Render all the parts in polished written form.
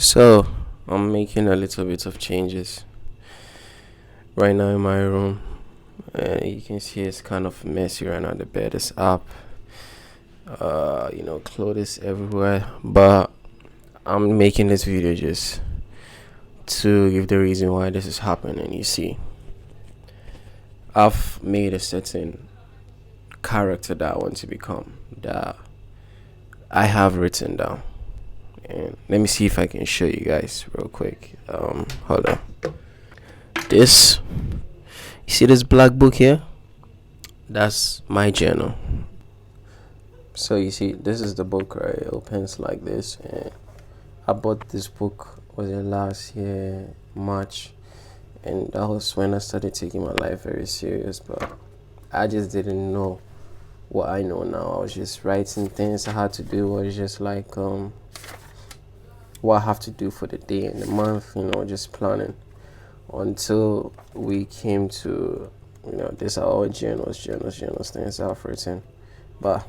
So, I'm making a little bit of changes right now in my room. You can see it's kind of messy right now. The bed is up, clothes everywhere. But I'm making this video just to give the reason why this is happening. You see, I've made a certain character that I want to become that I have written down. And let me see if I can show you guys real quick. Hold on. This, you see this black book here? That's my journal. So you see, this is the book, right? It opens like this, and I bought this book was it last year March, and that was when I started taking my life very serious. But I just didn't know what I know now. I was just writing things I had to do. Was just like what I have to do for the day and the month. Just planning until we came to these are all journals, things I've written. But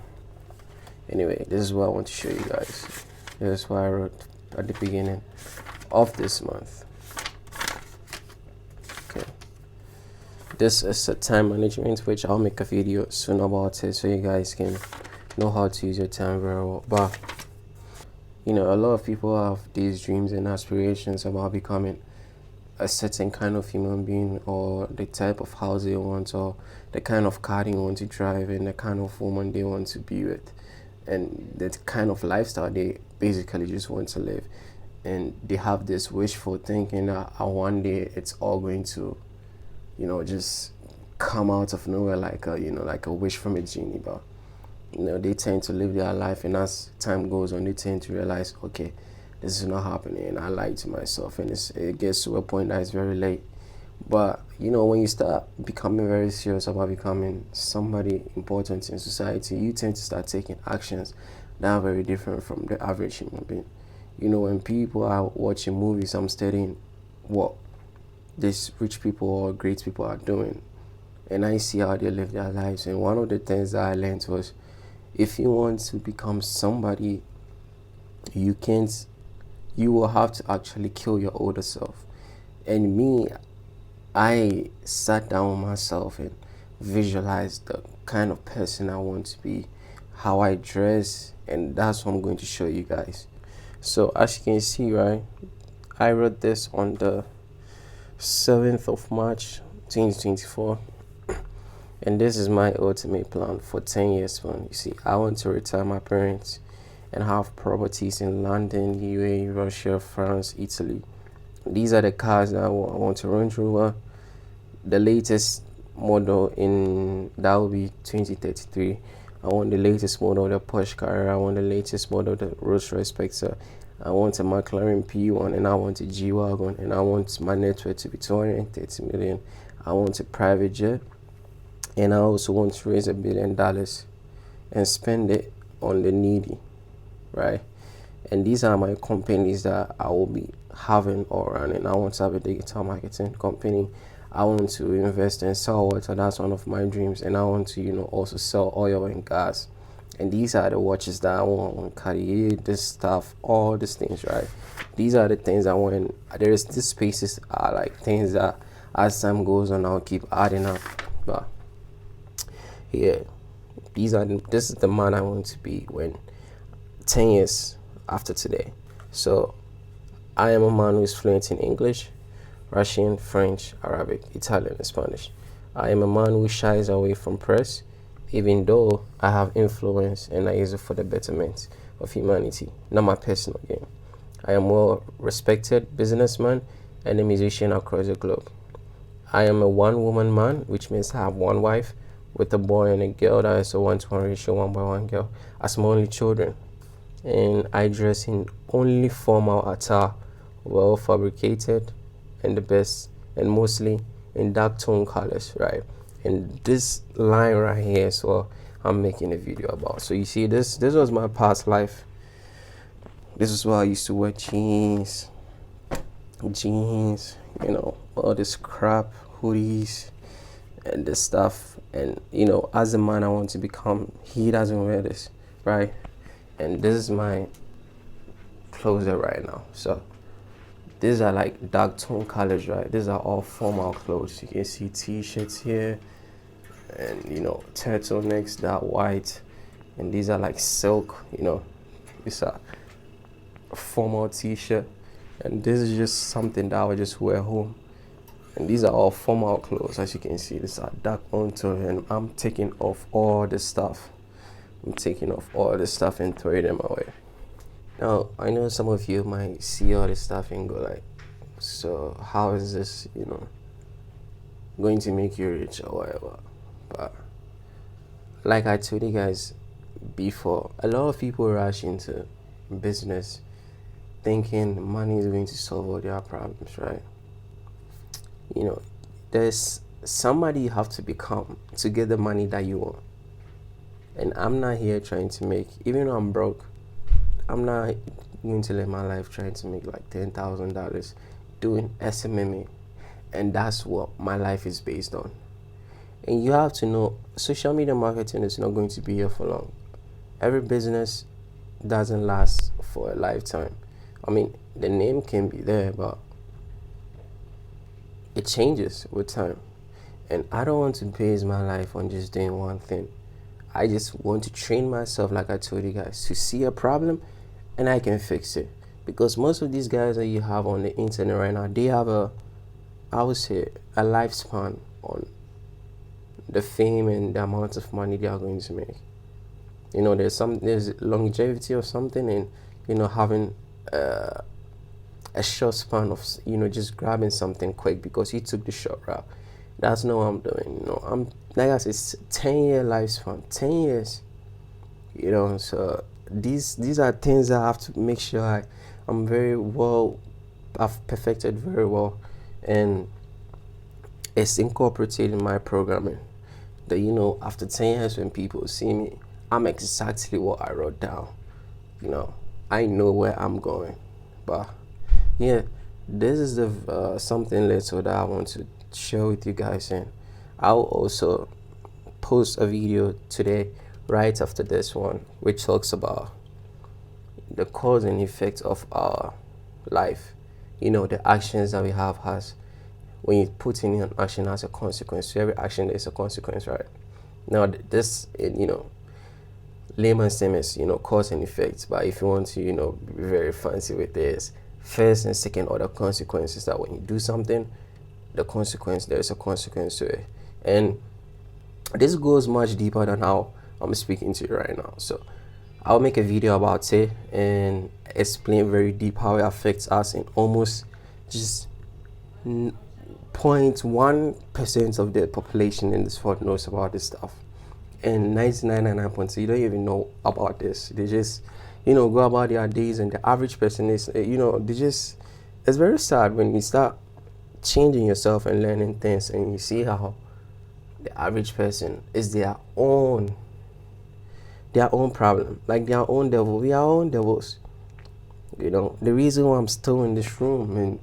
anyway, this is what I want to show you guys. This is what I wrote at the beginning of this month. Okay. This is a time management, which I'll make a video soon about it so you guys can know how to use your time very well. But a lot of people have these dreams and aspirations about becoming a certain kind of human being, or the type of house they want, or the kind of car they want to drive, and the kind of woman they want to be with, and the kind of lifestyle they basically just want to live. And they have this wishful thinking that one day it's all going to just come out of nowhere like a wish from a genie. But they tend to live their life, and as time goes on they tend to realize, okay, this is not happening, and I lied to myself, and it gets to a point that it's very late. But when you start becoming very serious about becoming somebody important in society, you tend to start taking actions that are very different from the average human being. When people are watching movies, I'm studying what these rich people or great people are doing, and I see how they live their lives. And one of the things that I learned was, if you want to become somebody, you will have to actually kill your older self. And me, I sat down with myself and visualized the kind of person I want to be, how I dress, and that's what I'm going to show you guys. So as you can see, right, I wrote this on the 7th of March 2024, and this is my ultimate plan for 10 years. One, you see, I want to retire my parents and have properties in London, UAE, Russia, France, Italy. These are the cars that I want to Range Rover. The latest model in that will be 2033. I want the latest model of the Porsche Carrera. I want the latest model of the Rolls-Royce Spectre. I want a McLaren P1, and I want a G-Wagon, and I want my net worth to be 230 million. I want a private jet, and I also want to raise $1 billion and spend it on the needy, right? And these are my companies that I will be having or running. I want to have a digital marketing company. I want to invest in sell water. That's one of my dreams. And I want to, also sell oil and gas. And these are the watches that I want. Cartier, this stuff, all these things, right? These are the things I want. There's these spaces are like things that as time goes on, I'll keep adding up. But yeah, this is the man I want to be when 10 years after today. So I am a man who is fluent in English, Russian, French, Arabic, Italian, and Spanish. I am a man who shies away from press, even though I have influence and I use it for the betterment of humanity, not my personal gain. I am a well respected businessman and a musician across the globe. I am a one-woman man, which means I have one wife with a boy and a girl. That is a 1-to-1 ratio, 1 by 1 girl, as my only children. And I dress in only formal attire, well fabricated, and the best, and mostly in dark tone colors, right? And this line right here is what I'm making a video about. So you see, this was my past life. This is why I used to wear jeans, all this crap, hoodies, and this stuff. And as a man I want to become, he doesn't wear this, right? And this is my closet right now. So These are like dark tone colors, right? These are all formal clothes. You can see t-shirts here, and turtlenecks that white, and these are like silk. These are a formal t-shirt, and this is just something that I would just wear home. And these are all formal clothes. As you can see, these are dark on tone, and I'm taking off all this stuff. I'm taking off all this stuff and throwing them away. Now, I know some of you might see all this stuff and go like, so how is this, going to make you rich or whatever? But like I told you guys before, a lot of people rush into business thinking money is going to solve all their problems, right? There's somebody you have to become to get the money that you want. And I'm not here trying to make, even though I'm broke, I'm not going to live my life trying to make like $10,000 doing SMMA. And that's what my life is based on. And you have to know, social media marketing is not going to be here for long. Every business doesn't last for a lifetime. I mean, the name can be there, but it changes with time. And I don't want to base my life on just doing one thing. I just want to train myself, like I told you guys, to see a problem and I can fix it. Because most of these guys that you have on the internet right now, they have I would say, a lifespan on the fame and the amount of money they are going to make. There's longevity or something in having a short span of just grabbing something quick because he took the short route. That's not what I'm doing. I'm, like I said, 10-year lifespan, 10 years. So these are things I have to make sure I'm very well, I've perfected very well, and it's incorporated in my programming. That after 10 years when people see me, I'm exactly what I wrote down. I know where I'm going. But yeah, this is the something little that I want to share with you guys, and I'll also post a video today right after this one which talks about the cause and effect of our life. The actions that we have has, when you put in an action, has a consequence. So every action there is a consequence, right? Now this layman's term is cause and effect, but if you want to be very fancy with this, first and second order consequences, that when you do something, the consequence, there is a consequence to it. And this goes much deeper than how I'm speaking to you right now. So I'll make a video about it and explain very deep how it affects us, in almost just 0.1% of the population in this world knows about this stuff. And 99.9%, you don't even know about this. They just go about their days, and the average person is it's very sad when you start changing yourself and learning things, and you see how the average person is their own problem, like their own devil. We are our own devils. The reason why I'm still in this room and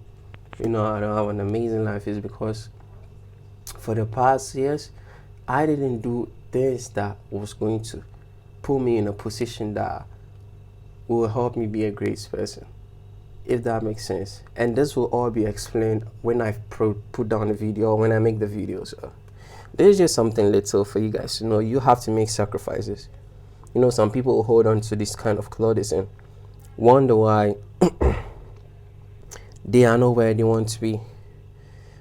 I don't have an amazing life is because for the past years I didn't do things that was going to put me in a position that will help me be a great person, if that makes sense. And this will all be explained when I put down the video, or when I make the videos. There's just something little for you guys to know. You have to make sacrifices. Some people hold on to this kind of clothes and wonder why they are not where they want to be.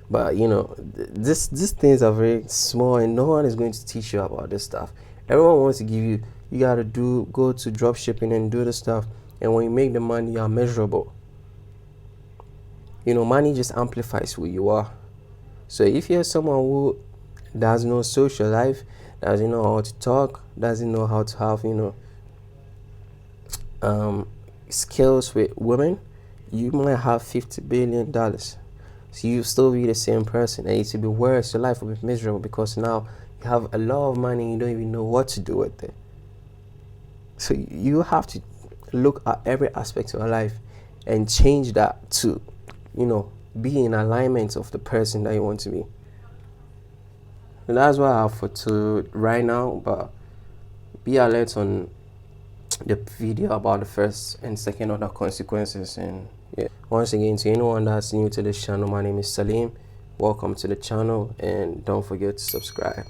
But these things are very small, and no one is going to teach you about this stuff. Everyone wants to give you gotta go to drop shipping and do the stuff, and when you make the money, you are miserable. Money just amplifies who you are. So if you're someone who does no social life, doesn't know how to talk, doesn't know how to have skills with women, you might have $50 billion. So you still be the same person, and it will be worse. Your life will be miserable because now you have a lot of money and you don't even know what to do with it. So you have to look at every aspect of your life and change that to be in alignment of the person that you want to be. And that's what I have for to right now. But be alert on the video about the first and second order consequences, and Yeah. Once again, to anyone that's new to this channel, my name is Salim. Welcome to the channel, and don't forget to subscribe.